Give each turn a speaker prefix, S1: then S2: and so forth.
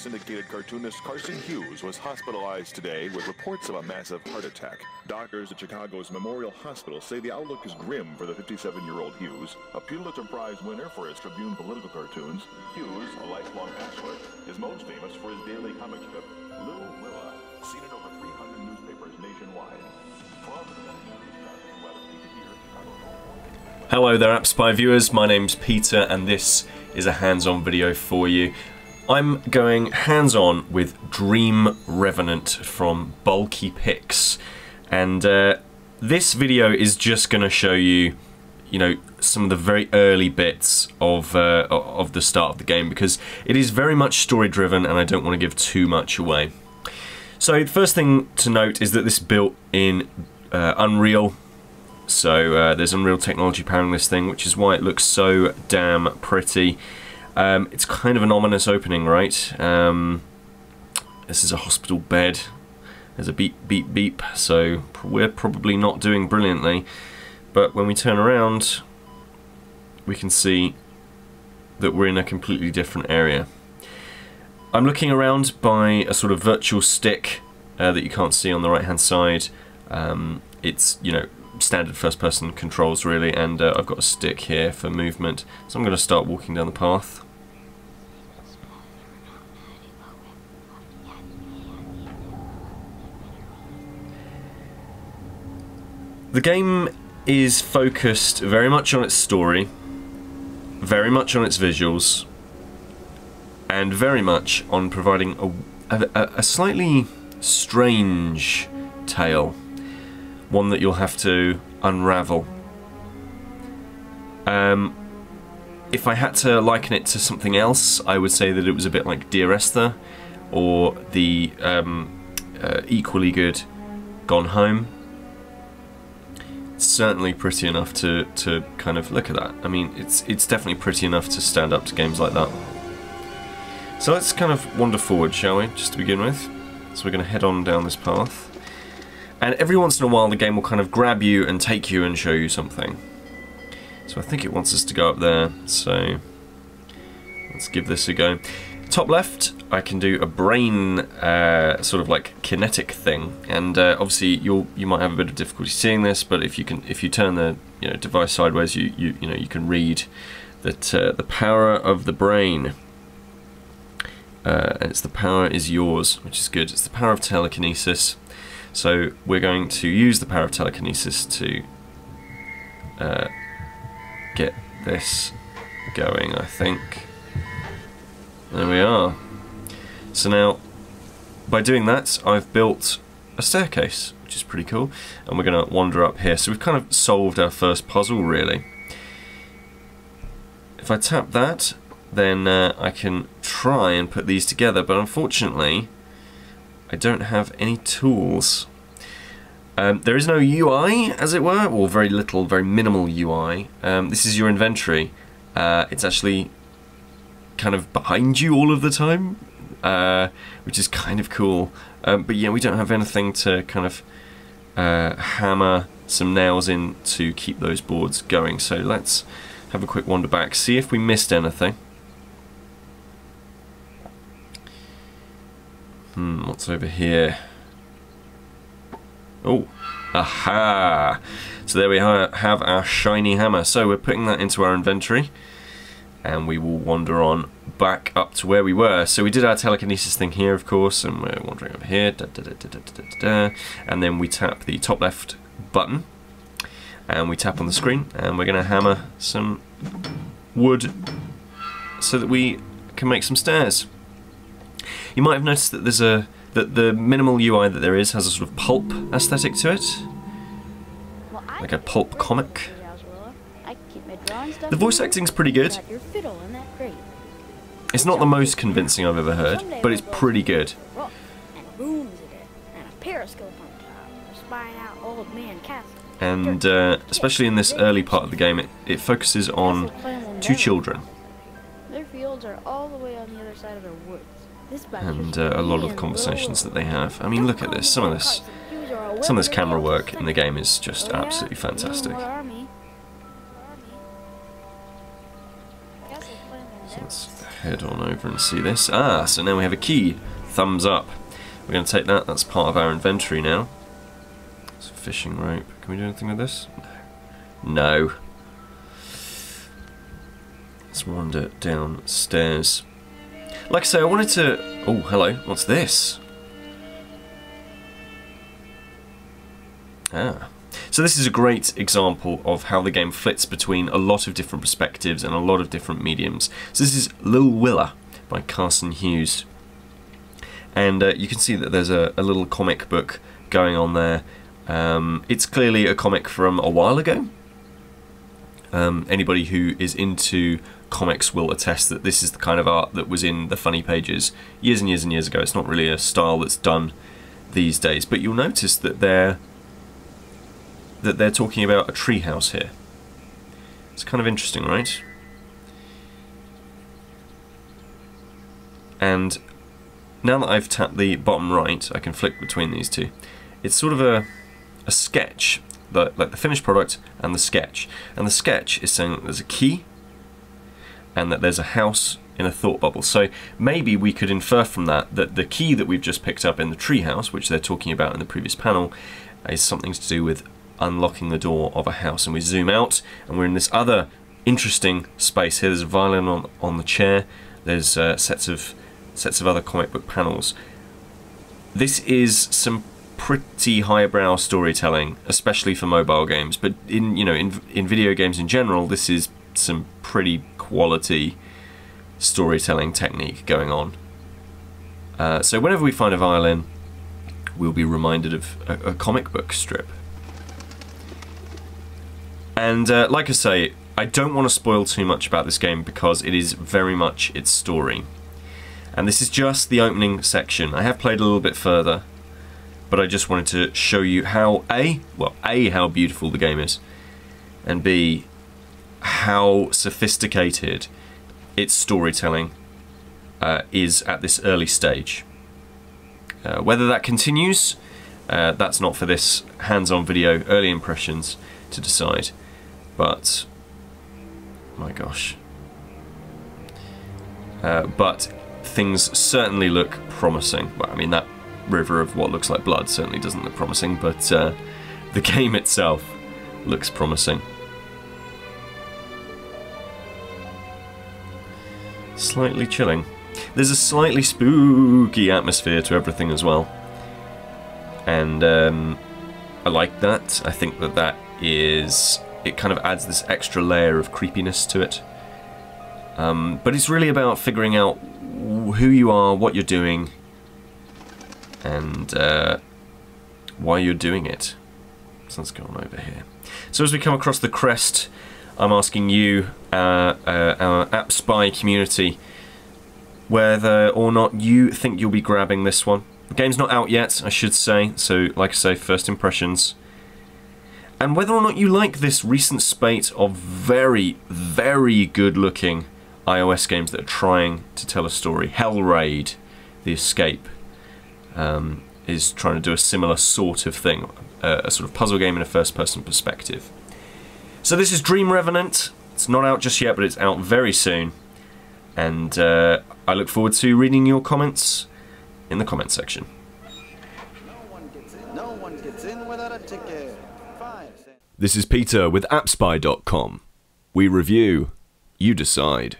S1: syndicated cartoonist Carson Hughes was hospitalized today with reports of a massive heart attack. Doctors at Chicago's Memorial Hospital say the outlook is grim for the 57-year-old Hughes, a Pulitzer Prize winner for his Tribune political cartoons. Hughes, a lifelong bachelor, is most famous for his daily comic strip, Little Willa, seen in over 300 newspapers nationwide.
S2: Hello there, App Spy viewers. My name's Peter, and this is a hands-on video for you. I'm going hands-on with Dream Revenant from Bulky Pix, and this video is just going to show you, some of the very early bits of the start of the game, because it is very much story-driven, and I don't want to give too much away. So the first thing to note is that this is built in Unreal. So there's Unreal technology powering this thing, which is why it looks so damn pretty. It's kind of an ominous opening, right? This is a hospital bed. There's a beep, beep, beep. So we're probably not doing brilliantly. But when we turn around, we can see that we're in a completely different area. I'm looking around by a sort of virtual stick that you can't see on the right-hand side. It's, standard first-person controls really, and I've got a stick here for movement, so I'm going to start walking down the path. The game is focused very much on its story, very much on its visuals, and very much on providing a slightly strange tale. One that you'll have to unravel. If I had to liken it to something else, I would say that it was a bit like Dear Esther, or the equally good Gone Home. It's certainly pretty enough to kind of look at that. I mean, it's definitely pretty enough to stand up to games like that. So let's kind of wander forward, shall we, just to begin with. So we're going to head on down this path. And every once in a while the game will kind of grab you and take you and show you something. So I think it wants us to go up there, so let's give this a go. Top left, I can do a brain sort of like kinetic thing, and obviously you might have a bit of difficulty seeing this, but if you turn the device sideways, you can read that the power of the brain, and it's the power is yours, which is good. It's the power of telekinesis. So we're going to use the power of telekinesis to get this going, I think. There we are. So now, by doing that, I've built a staircase, which is pretty cool, and we're going to wander up here. So we've kind of solved our first puzzle, really. If I tap that, then I can try and put these together, but unfortunately I don't have any tools. There is no UI, as it were, or very little, very minimal UI. This is your inventory. It's actually kind of behind you all of the time, which is kind of cool. But yeah, we don't have anything to kind of hammer some nails in to keep those boards going. So let's have a quick wander back, see if we missed anything. What's over here? Oh, aha! So there we have our shiny hammer. So we're putting that into our inventory, and we will wander on back up to where we were. So we did our telekinesis thing here, of course, and we're wandering over here. And then we tap the top left button, and we tap on the screen, and we're going to hammer some wood so that we can make some stairs. You might have noticed that that the minimal UI that there is has a sort of pulp aesthetic to it, like a pulp comic. The voice acting's pretty good. It's not the most convincing I've ever heard, but it's pretty good. And especially in this early part of the game, it focuses on two children.
S3: Their fields are all the way on the other side of the woods.
S2: And a lot of the conversations that they have. I mean, look at this. Some of this camera work in the game is just absolutely fantastic. So let's head on over and see this. Ah, so now we have a key. Thumbs up. We're going to take that. That's part of our inventory now. It's a fishing rope. Can we do anything with this? No. No. Let's wander downstairs. Like I say, I wanted to... Oh, hello. What's this? Ah. So this is a great example of how the game flits between a lot of different perspectives and a lot of different mediums. So this is Lil Willa by Carson Hughes. And you can see that there's a little comic book going on there. It's clearly a comic from a while ago. Anybody who is into comics will attest that this is the kind of art that was in the funny pages years and years and years ago. It's not really a style that's done these days, but you'll notice that they're talking about a treehouse here. It's kind of interesting, right? And now that I've tapped the bottom right, I can flick between these two. It's sort of a sketch, like the finished product and the sketch. And the sketch is saying that there's a key and that there's a house in a thought bubble. So maybe we could infer from that that the key that we've just picked up in the treehouse, which they're talking about in the previous panel, is something to do with unlocking the door of a house. And we zoom out and we're in this other interesting space here. There's a violin on the chair. There's sets of other comic book panels. This is some pretty highbrow storytelling, especially for mobile games, but in video games in general, this is some pretty quality storytelling technique going on. So whenever we find a violin, we'll be reminded of a comic book strip. And like I say, I don't want to spoil too much about this game because it is very much its story. And this is just the opening section. I have played a little bit further, but I just wanted to show you how A, how beautiful the game is, and B, how sophisticated its storytelling is at this early stage. Whether that continues, that's not for this hands-on video, early impressions, to decide. But, my gosh. But things certainly look promising. Well, I mean, that river of what looks like blood certainly doesn't look promising, but the game itself looks promising. Slightly chilling. There's a slightly spooky atmosphere to everything as well. And I like that. I think that it kind of adds this extra layer of creepiness to it. But it's really about figuring out who you are, what you're doing, and why you're doing it. So let's go on over here. So as we come across the crest, I'm asking you, our App Spy community, whether or not you think you'll be grabbing this one. The game's not out yet, I should say, so like I say, first impressions. And whether or not you like this recent spate of very, very good-looking iOS games that are trying to tell a story. Hellraid, The Escape, is trying to do a similar sort of thing, a sort of puzzle game in a first-person perspective. So this is Dream Revenant. It's not out just yet, but it's out very soon. And I look forward to reading your comments in the comment section.
S4: No one gets in without a ticket. 5 cents.
S5: This is Peter with AppSpy.com. We review, you decide.